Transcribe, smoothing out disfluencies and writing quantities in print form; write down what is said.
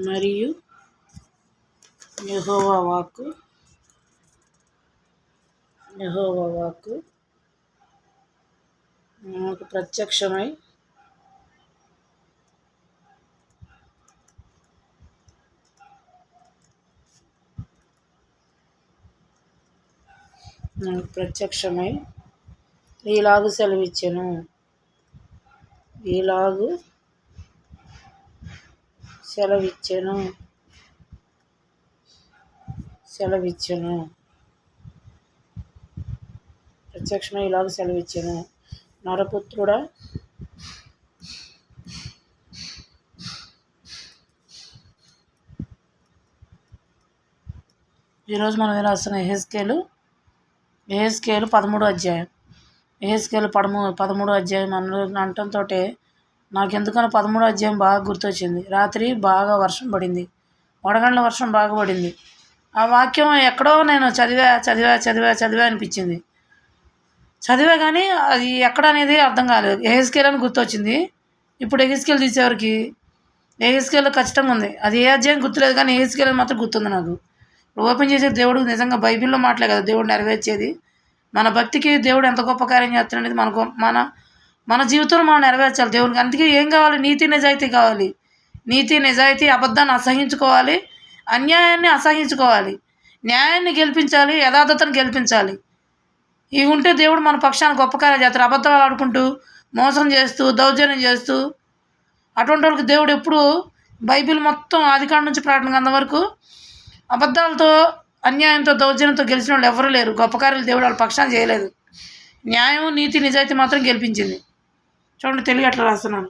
మరియు యెహోవా వాక్కు నాకు ప్రత్యక్షమై ఈలాగు సెలవిచ్చెను. ప్రత్యక్షమై ఇలాగ సెలవిచ్చెను. నరపుత్రుడా, ఈరోజు మనం రాస్తున్న యెహెజ్కేలు 13వ అధ్యాయం. యెహెజ్కేలు 13వ అధ్యాయం అనటంతో నాకెందుకనో 13వ అధ్యాయం బాగా గుర్తొచ్చింది. రాత్రి బాగా వర్షం పడింది, వడగండ్ల వర్షం బాగా పడింది. ఆ వాక్యం ఎక్కడో నేను చదివా అనిపించింది. చదివా కానీ అది ఎక్కడ అనేది అర్థం కాలేదు. యెహెజ్కేలు అని గుర్తొచ్చింది. ఇప్పుడు యెహెజ్కేలు తీసేవరకు యెహెజ్కేలు ఖచ్చితంగా ఉంది. అది ఏ అధ్యాయం గుర్తులేదు కానీ యెహెజ్కేలు మాత్రం గుర్తుంది నాకు. ఓపెన్ చేసే దేవుడు నిజంగా బైబిల్లో మాటలే కదా దేవుడు నెరవేర్చేది. మన భక్తికి దేవుడు ఎంత గొప్ప కార్యం చేస్తున్నాడు అనేది మన జీవితంలో మనం నెరవేర్చాలి దేవునికి. అందుకే ఏం కావాలి? నీతి నిజాయితీ కావాలి. నీతి నిజాయితీ, అబద్ధాన్ని అసహించుకోవాలి, అన్యాయాన్ని అసహించుకోవాలి, న్యాయాన్ని గెలిపించాలి, యథార్థతను గెలిపించాలి. ఇవి ఉంటే దేవుడు మన పక్షాన గొప్ప కార్యాలు చేస్తారు. అబద్ధాలు ఆడుకుంటూ, మోసం చేస్తూ, దౌర్జన్యం చేస్తూ అటువంటి వాళ్ళకి దేవుడు ఎప్పుడు బైబిల్ మొత్తం ఆదికాండం నుంచి ప్రకటన గ్రంథం వరకు అబద్ధాలతో, అన్యాయంతో, దౌర్జన్యంతో గెలిచిన వాళ్ళు ఎవరూ లేరు. గొప్ప కార్యాలు దేవుడు వాళ్ళ పక్షాన చేయలేదు. న్యాయం, నీతి, నిజాయితీ మాత్రం గెలిపించింది. చూడండి, తెలుగు ఎట్లా రాస్తున్నాను.